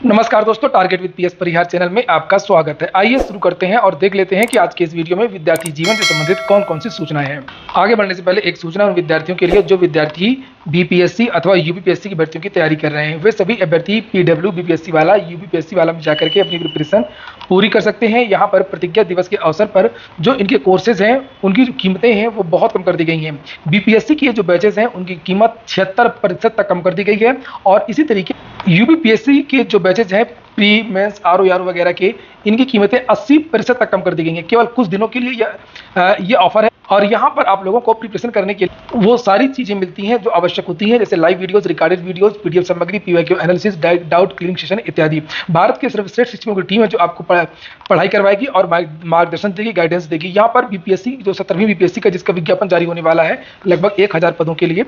नमस्कार दोस्तों, target with PS Parihar channel में आपका स्वागत है। आइए शुरू करते हैं और देख लेते हैं कि आज के इस वीडियो में विद्यार्थी जीवन से संबंधित कौन कौन सी सूचनाएं हैं। आगे बढ़ने से पहले एक सूचना उन विद्यार्थियों के लिए जो विद्यार्थी बीपीएससी अथवा यूपीपीएससी की भर्तियों की तैयारी कर रहे हैं। वे सभी अभ्यर्थी पीडब्ल्यू बीपीएससी वाला यूपीपीएससी वाला में जाकर के अपनी प्रिपरेशन पूरी कर सकते हैं। यहाँ पर प्रतिज्ञा दिवस के अवसर पर जो इनके कोर्सेज हैं उनकी जो कीमतें हैं वो बहुत कम कर दी गई हैं। बीपीएससी के जो बैचेस हैं उनकी कीमत 76% तक कम कर दी गई है और इसी तरीके यूपीपीएससी के जो बैचेज हैं प्री मेंस आरओ वगैरह के, इनकी कीमतें 80% तक कम कर दी गई हैं। केवल कुछ दिनों के लिए ये ऑफर है और यहाँ पर आप लोगों को प्रिपरेशन करने के लिए वो सारी चीज़ें मिलती हैं जो आवश्यक होती हैं, जैसे live videos, recorded videos, PDF सामग्री, PYQ analysis, doubt clearing session इत्यादि। भारत के सर्वश्रेष्ठ शिक्षकों की टीम है जो आपको पढ़ाई करवाएगी और मार्गदर्शन देगी, गाइडेंस देगी। यहाँ पर बीपीएससी जो 17वीं बीपीएससी का जिसका विज्ञापन जारी होने वाला है लगभग 1000 पदों के लिए,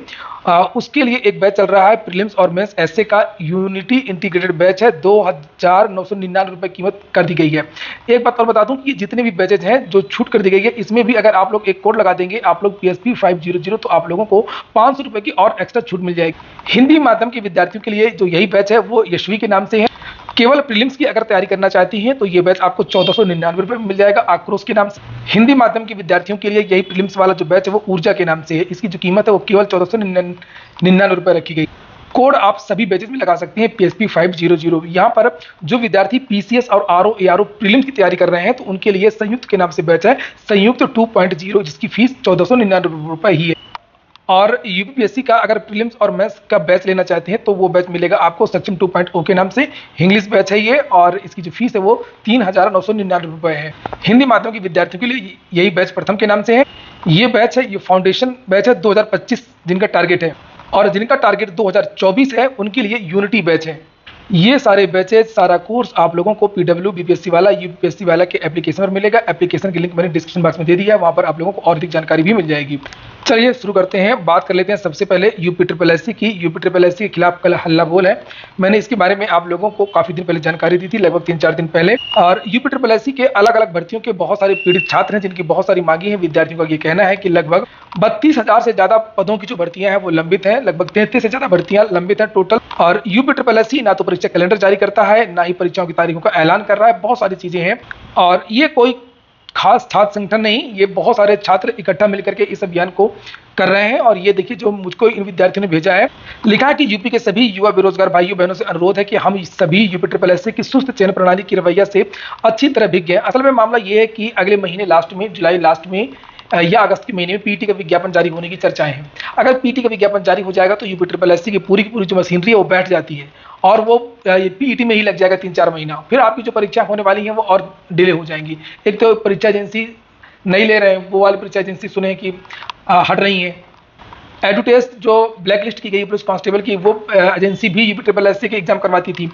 उसके लिए एक बैच चल रहा है प्रीलिम्स और मेंस एसए का यूनिटी इंटीग्रेटेड बैच है। 2999 रुपये कीमत कर दी गई है। एक बात और बता दूं कि जितने भी बैचेज हैं जो छूट कर दी गई है, इसमें भी अगर आप लोग एक कोड लगा देंगे आप लोग PSP 500 तो आप लोगों को 500 रुपए की और एक्स्ट्रा छूट मिल जाएगी। हिंदी माध्यम के विद्यार्थियों के लिए जो यही बैच है वो यशवी के नाम से है। केवल प्रीलिम्स की अगर तैयारी करना चाहती हैं तो ये बैच आपको 1499 रुपये में मिल जाएगा आक्रोश के नाम से। हिंदी माध्यम के विद्यार्थियों के लिए यही प्रीलिम्स वाला जो बैच है वो ऊर्जा के नाम से है। इसकी जो कीमत है वो केवल 1499 रुपये रखी गई। कोड आप सभी बैचेज में लगा सकते हैं PSP 500। यहाँ पर जो विद्यार्थी PCS और RO प्रीलिम्स की तैयारी कर रहे हैं तो उनके लिए संयुक्त के नाम से बैच है संयुक्त 2.0, जिसकी फीस 1499 रुपये ही है। और यूपीपीएससी का अगर प्रीलिम्स और मेंस का बैच लेना चाहते हैं तो वो बैच मिलेगा आपको सक्षम 2.0 के नाम से। इंग्लिश बैच है ये और इसकी जो फीस है वो 3999 रुपये है। हिंदी माध्यम के विद्यार्थियों के लिए यही बैच प्रथम के नाम से है। ये बैच है, ये फाउंडेशन बैच है। 2025 जिनका टारगेट है और जिनका टारगेट 2024 है उनके लिए यूनिटी बैच है। ये सारे बैचेज, सारा कोर्स आप लोगों को पीडब्ल्यू बीपीएससी वाला यूपीपीएससी वाला के एप्लीकेशन पर मिलेगा। एप्लीकेशन की लिंक मैंने डिस्क्रिप्शन बॉक्स में दे दिया है, वहाँ पर आप लोगों को और अधिक जानकारी भी मिल जाएगी। चलिए शुरू करते हैं। बात कर लेते हैं सबसे पहले यूपीएससी की। यूपीएससी के खिलाफ कल हल्ला बोल है। मैंने इसके बारे में आप लोगों को काफ़ी दिन पहले जानकारी दी थी, लगभग 3-4 दिन पहले। और यूपीएससी के अलग अलग भर्तियों के बहुत सारे पीड़ित छात्र हैं जिनकी बहुत सारी मांगी हैं। विद्यार्थियों का ये कहना है कि लगभग 32,000 से ज़्यादा पदों की जो भर्तियां हैं वो लंबित हैं। लगभग 33 से ज़्यादा भर्तियां लंबित हैं टोटल। और यूपीएससी ना तो परीक्षा कैलेंडर जारी करता है, ना ही परीक्षाओं की तारीखों का ऐलान कर रहा है। बहुत सारी चीज़ें हैं और ये कोई खास छात्र संगठन नहीं, ये बहुत सारे छात्र इकट्ठा मिलकर के इस अभियान को कर रहे हैं। और ये देखिए जो मुझको इन विद्यार्थियों ने भेजा है, लिखा है कि यूपी के सभी युवा बेरोजगार भाइयों बहनों से अनुरोध है कि हम सभी यूपीएससी की सुस्त चयन प्रणाली की रवैया से अच्छी तरह भिग गए। असल में मामला ये है कि अगले महीने लास्ट में, जुलाई लास्ट में या अगस्त के महीने में पीटी का विज्ञापन जारी होने की चर्चाएं हैं। अगर पीटी का विज्ञापन जारी हो जाएगा तो यूपीएससी की पूरी जो मशीनरी है वो बैठ जाती है और वो पीटी में ही लग जाएगा 3-4 महीना। फिर आपकी जो परीक्षा होने वाली है वो और डिले हो जाएंगी। एक तो परीक्षा एजेंसी नहीं ले रहे हैं, वो वाली परीक्षा एजेंसी सुने कि हट रही है। एडुटेस्ट जो ब्लैक लिस्ट की गई पुलिस कांस्टेबल की, वो एजेंसी भी यूपीएससी के एग्जाम करवाती थी।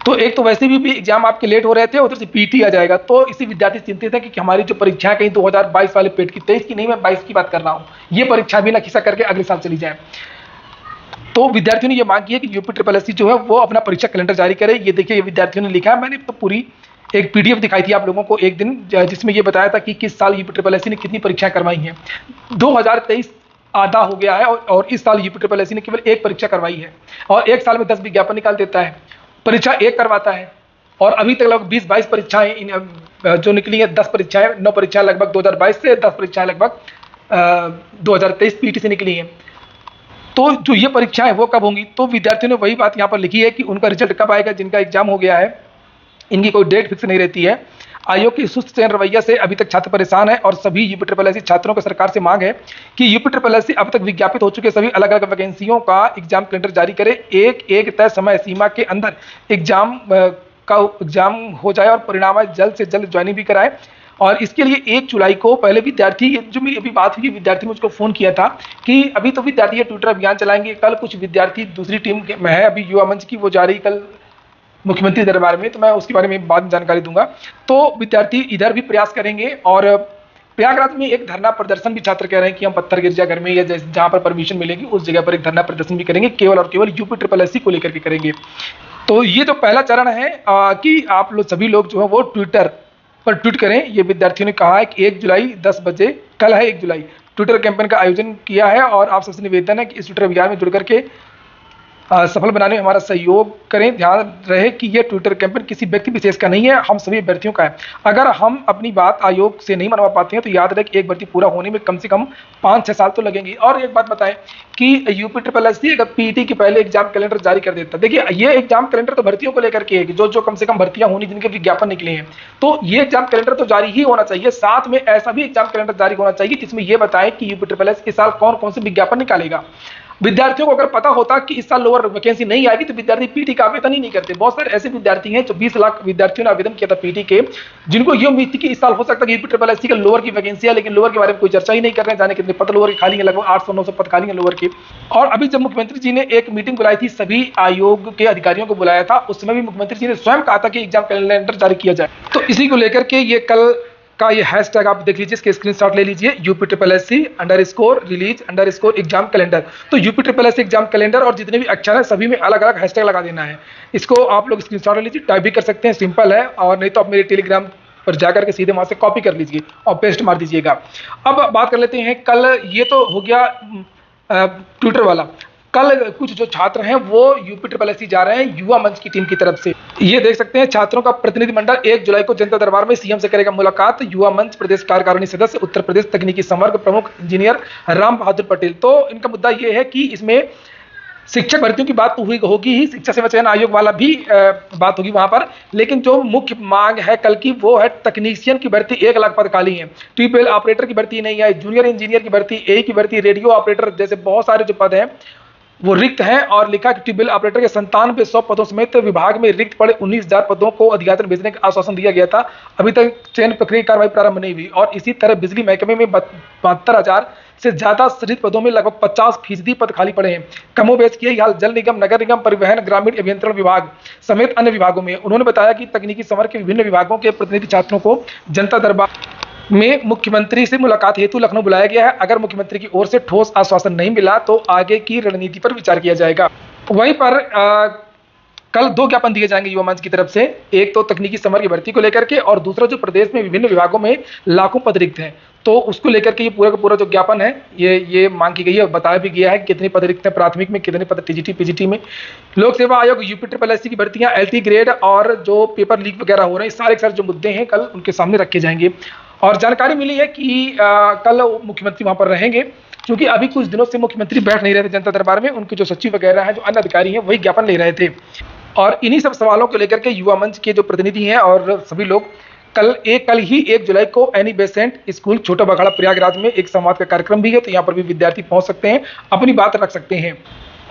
तो एक तो वैसे भी एग्जाम आपके लेट हो रहे थे, उधर से पीटी आ जाएगा। तो इसी विद्यार्थी चिंतित है कि हमारी जो परीक्षा कहीं 2022 वाले पेट की, 23 की नहीं, मैं 22 की बात कर रहा हूँ, ये परीक्षा भी ना खिसा करके अगले साल चली जाए। तो विद्यार्थियों ने ये मांग की है कि यूपीएससी जो है वो अपना परीक्षा कैलेंडर जारी करे। ये देखिए ये विद्यार्थियों ने लिखा है, मैंने तो पूरी एक पीडीएफ दिखाई थी आप लोगों को एक दिन, जिसमें ये बताया था कि किस साल यूपीएससी ने कितनी परीक्षाएं करवाई हैं। 2023 आधा हो गया है और इस साल यूपीएससी ने केवल एक परीक्षा करवाई है और एक साल में 10 विज्ञापन निकाल देता है, परीक्षा एक करवाता है। और अभी तक लगभग 20-22 परीक्षाएं जो निकली है, 10 परीक्षाएं, 9 परीक्षाएं लगभग 2022 से, 10 परीक्षाएं लगभग 2023 पीटी से निकली हैं। तो जो ये परीक्षाएं वो कब होंगी? तो विद्यार्थियों ने वही बात यहाँ पर लिखी है कि उनका रिजल्ट कब आएगा, जिनका एग्जाम हो गया है, इनकी कोई डेट फिक्स नहीं रहती है। आयोग की सुस्त चयन रवैया से अभी तक छात्र परेशान है और सभी यूपीएससी छात्रों को सरकार से मांग है कि यूपीएससी अब तक विज्ञापित हो चुके सभी अलग अलग वैकेंसियों का एग्जाम कैलेंडर जारी करे। एक तय समय सीमा के अंदर एग्जाम हो जाए और परिणाम जल्द से जल्द ज्वाइनिंग भी कराए। और इसके लिए 1 जुलाई को पहले विद्यार्थी, जो मेरी अभी बात हुई, विद्यार्थी मुझको फ़ोन किया था कि अभी तो विद्यार्थी ये ट्विटर अभियान चलाएंगे। कल कुछ विद्यार्थी दूसरी टीम में है, अभी युवा मंच की, वो जा रही कल मुख्यमंत्री दरबार में, तो मैं उसके बारे में बाद में जानकारी दूंगा। तो विद्यार्थी इधर भी प्रयास करेंगे। और प्रयागराज में एक धरना प्रदर्शन भी छात्र कह रहे हैं कि हम पत्थर गिरजाघर में या जहाँ पर परमिशन मिलेगी उस जगह पर एक धरना प्रदर्शन भी करेंगे, केवल और केवल यूपीएससी को लेकर के करेंगे। तो ये जो पहला चरण है कि आप लोग सभी लोग जो है वो ट्विटर पर ट्वीट करें। ये विद्यार्थियों ने कहा है कि 1 जुलाई 10 बजे, कल है 1 जुलाई, ट्विटर कैंपेन का आयोजन किया है और आप सबसे निवेदन है कि इस ट्विटर अभियान में जुड़ करके सफल बनाने में हमारा सहयोग करें। ध्यान रहे कि यह ट्विटर कैंपेन किसी व्यक्ति विशेष का नहीं है, हम सभी अभ्यर्थियों का है। अगर हम अपनी बात आयोग से नहीं मनवा पाते हैं तो याद रहे कि एक भर्ती पूरा होने में कम से कम 5-6 साल तो लगेंगे। और एक बात बताएं कि यूपीएससी अगर पीटी के पहले एग्जाम कैलेंडर जारी कर देता, देखिए ये एग्जाम कैलेंडर तो भर्तियों को लेकर के है कि जो कम से कम भर्तियां होनी जिनके विज्ञापन निकले हैं, तो ये एग्जाम कैलेंडर तो जारी ही होना चाहिए। साथ में ऐसा भी एग्जाम कैलेंडर जारी होना चाहिए जिसमें यह बताएं कि यूपीएससी इस साल कौन कौन से विज्ञापन निकालेगा। विद्यार्थियों को अगर पता होता कि इस साल लोअर वैकेंसी नहीं आएगी तो विद्यार्थी पीटी का आवेदन ही नहीं करते। बहुत सारे ऐसे विद्यार्थी हैं जो 20 लाख विद्यार्थियों ने आवेदन किया था पीटी के, जिनको ये उम्मीद थी कि इस साल हो सकता है कि यूपीएससी का लोअर की वैकेंसी है, लेकिन लोअर के बारे में कोई चर्चा ही नहीं कर रहे हैं। जाने कितने पद लोअर के खाली हैं, लगभग 800-900 पद खाली हैं लोअर के। और अभी जब मुख्यमंत्री जी ने एक मीटिंग बुलाई थी, सभी आयोग के अधिकारियों को बुलाया था, उस समय भी मुख्यमंत्री जी ने स्वयं कहा था कि एग्जाम कैलेंडर जारी किया जाए। तो इसी को लेकर के ये कल का ये हैशटैग आप देख लीजिए, इसके स्क्रीनशॉट ले लीजिए, UPSSC_release_एग्जाम कैलेंडर। तो UPSSC एग्जाम कैलेंडर और जितने भी अक्षर है सभी में अलग अलग हैशटैग लगा देना है। इसको आप लोग स्क्रीनशॉट ले लीजिए, टाइप भी कर सकते हैं, सिंपल है। और नहीं तो आप मेरे टेलीग्राम पर जाकर के सीधे वहां से कॉपी कर लीजिए और पेस्ट मार दीजिएगा। अब बात कर लेते हैं, कल ये तो हो गया ट्विटर वाला। कल कुछ जो छात्र हैं वो यूपीएससी जा रहे हैं युवा मंच की टीम की तरफ से। ये देख सकते हैं छात्रों का प्रतिनिधिमंडल 1 जुलाई को जनता दरबार में सीएम से करेगा मुलाकात। युवा मंच प्रदेश कार्यकारिणी सदस्य उत्तर प्रदेश तकनीकी संवर्ग प्रमुख इंजीनियर राम बहादुर पटेल। तो इनका मुद्दा ये है कि इसमें शिक्षक भर्तियों की बात होगी ही, शिक्षा सेवा चयन आयोग वाला भी बात होगी वहां पर। लेकिन जो मुख्य मांग है कल की वो है तकनीशियन की भर्ती। 1 लाख पद खाली है। ट्यूबवेल ऑपरेटर की भर्ती नहीं है, जूनियर इंजीनियर की भर्ती, ए की भर्ती, रेडियो ऑपरेटर जैसे बहुत सारे जो पद हैं वो रिक्त हैं। और लिखा कि ट्यूबवेल ऑपरेटर के 9700 पदों समेत विभाग में रिक्त पड़े 19,000 पदों को अधियाचन भेजने का आश्वासन दिया गया था। अभी तक चयन प्रक्रिया कार्रवाई प्रारंभ नहीं हुई। और इसी तरह बिजली महकमे में 72,000 से ज्यादा सृजित पदों में लगभग 50% पद खाली पड़े हैं। कमोबेश की हाल जल निगम, नगर निगम, परिवहन, ग्रामीण अभियंत्रण विभाग समेत अन्य विभागों में। उन्होंने बताया कि तकनीकी संवर्ग के विभिन्न विभागों के प्रतिनिधि छात्रों को जनता दरबार में मुख्यमंत्री से मुलाकात हेतु लखनऊ बुलाया गया है। अगर मुख्यमंत्री की ओर से ठोस आश्वासन नहीं मिला तो आगे की रणनीति पर विचार किया जाएगा। वहीं पर कल 2 ज्ञापन दिए जाएंगे युवा मंच की तरफ से। एक तो तकनीकी संवर्ग की भर्ती को लेकर के, और दूसरा जो प्रदेश में विभिन्न विभागों में लाखों पद रिक्त हैं तो उसको लेकर के ये पूरा का पूरा जो ज्ञापन है ये मांग की गई है। बताया भी गया है कि कितने पद रिक्त हैं प्राथमिक में, कितने पद टीजीटी पीजीटी में। लोक सेवा आयोग, यूपीएससी की भर्तियां, एलटी ग्रेड और जो पेपर लीक वगैरह हो रहे हैं, सारे जो मुद्दे हैं कल उनके सामने रखे जाएंगे। और जानकारी मिली है कि कल मुख्यमंत्री वहां पर रहेंगे, क्योंकि अभी कुछ दिनों से मुख्यमंत्री बैठ नहीं रहे थे जनता दरबार में। उनके जो सचिव वगैरह हैं, जो अन्य अधिकारी हैं, वही ज्ञापन ले रहे थे। और इन्हीं सब सवालों को लेकर के युवा मंच के जो प्रतिनिधि हैं और सभी लोग कल ही 1 जुलाई को एनी बेसेंट स्कूल छोटा बखाड़ा प्रयागराज में एक संवाद का कार्यक्रम भी है। तो यहाँ पर भी विद्यार्थी पहुंच सकते हैं, अपनी बात रख सकते हैं।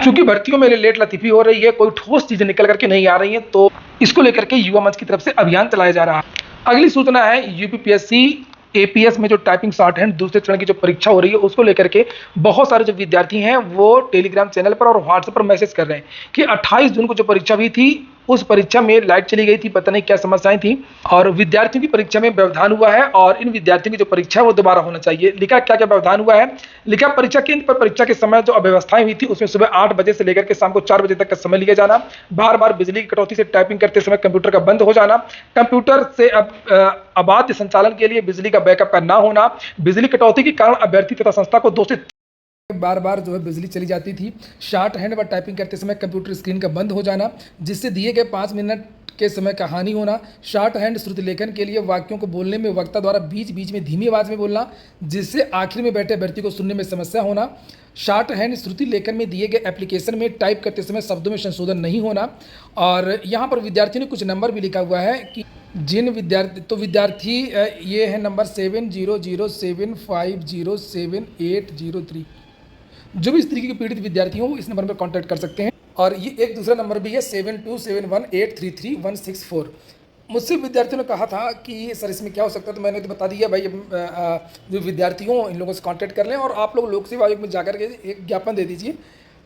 क्योंकि भर्तियों में लेट लतीफी हो रही है, कोई ठोस चीजें निकल करके नहीं आ रही हैं, तो इसको लेकर के युवा मंच की तरफ से अभियान चलाया जा रहा है। अगली सूचना है यूपीएससी एपीएस में जो टाइपिंग शॉर्ट हैंड दूसरे चरण की जो परीक्षा हो रही है उसको लेकर के बहुत सारे जो विद्यार्थी हैं वो टेलीग्राम चैनल पर और व्हाट्सएप पर मैसेज कर रहे हैं कि 28 जून को जो परीक्षा हुई थी उस परीक्षा में लाइट चली गई थी, पता नहीं क्या समस्याएं थी, और विद्यार्थियों की परीक्षा में व्यवधान हुआ है और इन विद्यार्थियों की जो परीक्षा है वो दोबारा होना चाहिए। लिखा क्या क्या व्यवधान हुआ है, लिखा परीक्षा केंद्र पर परीक्षा के समय जो अव्यवस्थाएं हुई थी उसमें सुबह 8 बजे से लेकर के शाम को 4 बजे तक का समय लिया जाना, बार बार बिजली की कटौती से टाइपिंग करते समय कंप्यूटर का बंद हो जाना, कंप्यूटर से अबाध संचालन के लिए बिजली का बैकअप का ना होना, बिजली कटौती के कारण अभ्यर्थी तथा संस्था को 2 से बार बार जो है बिजली चली जाती थी, शॉर्ट हैंड व टाइपिंग करते समय कंप्यूटर स्क्रीन का बंद हो जाना, जिससे दिए गए 5 मिनट के समय का हानि होना, शॉर्ट हैंड श्रुति लेखन के लिए वाक्यों को बोलने में वक्ता द्वारा बीच बीच में धीमी आवाज़ में बोलना, जिससे आखिर में बैठे अभ्यर्थी को सुनने में समस्या होना, शॉर्ट हैंड श्रुति लेखन में दिए गए एप्लीकेशन में टाइप करते समय शब्दों में संशोधन नहीं होना। और यहाँ पर विद्यार्थियों ने कुछ नंबर भी लिखा हुआ है कि जिन विद्यार्थी ये है नंबर 7007507803। जो भी इस तरीके के पीड़ित विद्यार्थी हो इस नंबर पर कांटेक्ट कर सकते हैं। और ये एक दूसरा नंबर भी है 7271833164। मुझसे विद्यार्थियों ने कहा था कि सर इसमें क्या हो सकता है, तो मैंने तो बता दिया भाई जो विद्यार्थी हो इन लोगों से कांटेक्ट कर लें और आप लोग लोक सेवा आयोग में जाकर के एक ज्ञापन दे दीजिए,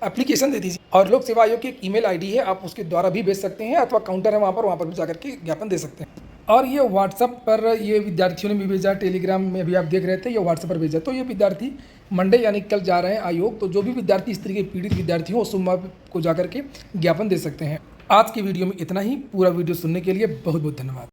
एप्लीकेशन दे दीजिए। और लोक सेवा आयोग की एक ईमेल आईडी है, आप उसके द्वारा भी भेज सकते हैं, अथवा काउंटर है वहाँ पर भी जाकर के ज्ञापन दे सकते हैं। और ये व्हाट्सएप पर ये विद्यार्थियों ने भी भेजा, टेलीग्राम में भी आप देख रहे थे, ये व्हाट्सएप पर भेजा। तो ये विद्यार्थी मंडे यानी कल जा रहे हैं आयोग। तो जो भी विद्यार्थी इस तरीके के पीड़ित विद्यार्थी हो सोमवार को जाकर के ज्ञापन दे सकते हैं। आज की वीडियो में इतना ही। पूरा वीडियो सुनने के लिए बहुत बहुत धन्यवाद।